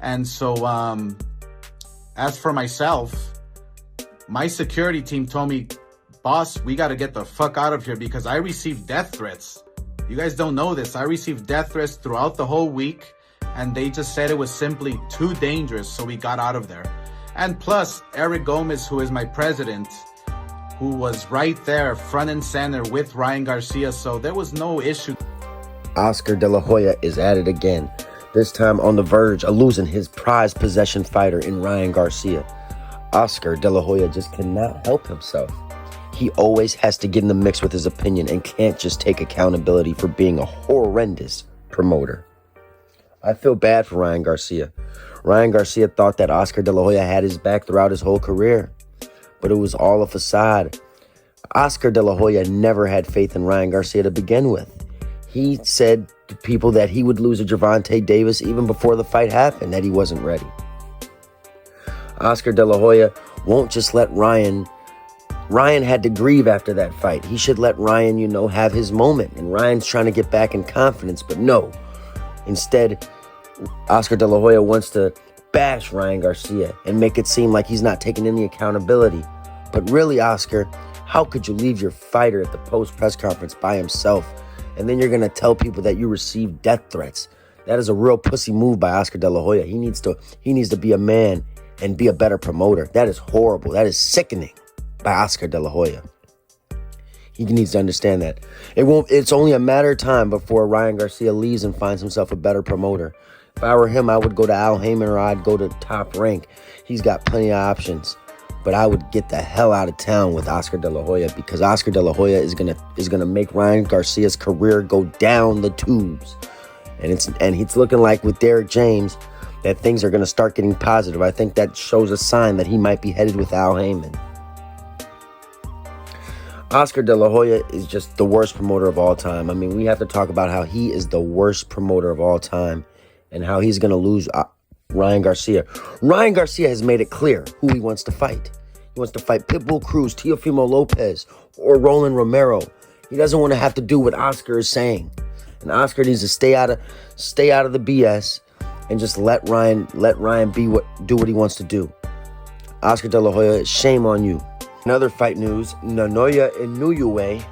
And so, as for myself, my security team told me, boss, we got to get the fuck out of here because I received death threats. You guys don't know this. I received death threats throughout the whole week, and they just said it was simply too dangerous, so we got out of there. And plus, Eric Gomez, who is my president, who was right there, front and center with Ryan Garcia, so there was no issue. Oscar De La Hoya is at it again, this time on the verge of losing his prized possession fighter in Ryan Garcia. Oscar De La Hoya just cannot help himself. He always has to get in the mix with his opinion and can't just take accountability for being a horrendous promoter. I feel bad for Ryan Garcia. Ryan Garcia thought that Oscar De La Hoya had his back throughout his whole career, but it was all a facade. Oscar De La Hoya never had faith in Ryan Garcia to begin with. He said to people that he would lose to Gervonta Davis even before the fight happened, that he wasn't ready. Oscar De La Hoya won't just let Ryan had to grieve after that fight. He should let Ryan, have his moment. And Ryan's trying to get back in confidence, but no. Instead, Oscar De La Hoya wants to bash Ryan Garcia and make it seem like he's not taking any accountability. But really, Oscar, how could you leave your fighter at the post-press conference by himself? And then you're going to tell people that you received death threats. That is a real pussy move by Oscar De La Hoya. He needs to be a man and be a better promoter. That is horrible. That is sickening by Oscar De La Hoya. He needs to understand that. It's only a matter of time before Ryan Garcia leaves and finds himself a better promoter. If I were him, I would go to Al Heyman or I'd go to Top Rank. He's got plenty of options. But I would get the hell out of town with Oscar De La Hoya because Oscar De La Hoya is gonna make Ryan Garcia's career go down the tubes. And it's looking like with Derek James that things are gonna start getting positive. I think that shows a sign that he might be headed with Al Heyman. Oscar De La Hoya is just the worst promoter of all time. I mean, we have to talk about how he is the worst promoter of all time and how he's going to lose Ryan Garcia. Ryan Garcia has made it clear who he wants to fight. He wants to fight Pitbull Cruz, Teofimo Lopez, or Roland Romero. He doesn't want to have to do what Oscar is saying. And Oscar needs to stay out of the BS and just let Ryan do what he wants to do. Oscar De La Hoya, shame on you. In other fight news, Naoya Inoue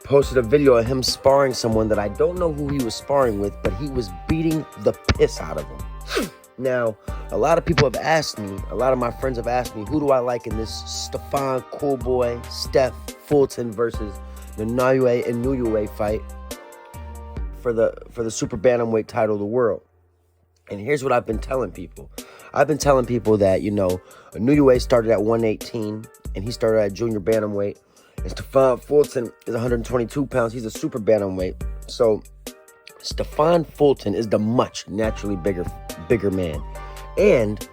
posted a video of him sparring someone that I don't know who he was sparring with, but he was beating the piss out of him. Now, a lot of my friends have asked me, who do I like in this Stefan Coolboy, Steph Fulton versus the Naoya Inoue fight for the super bantamweight title of the world? And here's what I've been telling people. I've been telling people that, Inoue started at 118, and he started at junior bantamweight. And Stefan Fulton is 122 pounds. He's a super bantamweight. So Stefan Fulton is the much naturally bigger man. And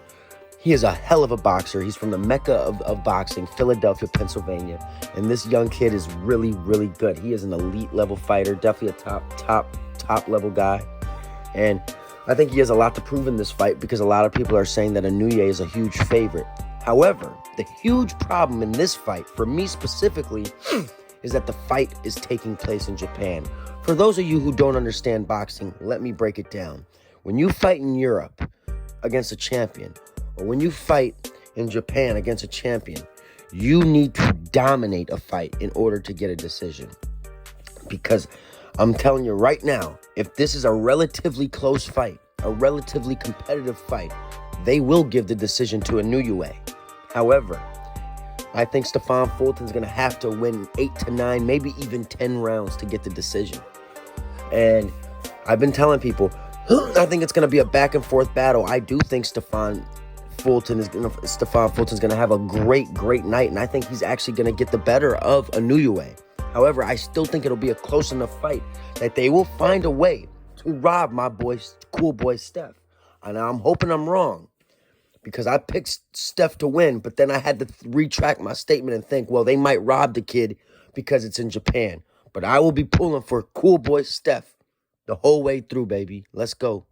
he is a hell of a boxer. He's from the mecca of boxing, Philadelphia, Pennsylvania. And this young kid is really, really good. He is an elite level fighter, definitely a top level guy. And I think he has a lot to prove in this fight because a lot of people are saying that Inoue is a huge favorite. However, the huge problem in this fight, for me specifically, is that the fight is taking place in Japan. For those of you who don't understand boxing, let me break it down. When you fight in Europe against a champion, or when you fight in Japan against a champion, you need to dominate a fight in order to get a decision. Because I'm telling you right now, if this is a relatively close fight, a relatively competitive fight, they will give the decision to Inoue. However, I think Stefan Fulton's going to have to win 8 to 9, maybe even 10 rounds to get the decision. And I've been telling people, I think it's going to be a back and forth battle. I do think Stefan Fulton's going to have a great night, and I think he's actually going to get the better of Inoue. However, I still think it'll be a close enough fight that they will find a way to rob my cool boy Steph. And I'm hoping I'm wrong because I picked Steph to win, but then I had to retract my statement and think, well, they might rob the kid because it's in Japan. But I will be pulling for cool boy Steph the whole way through, baby. Let's go.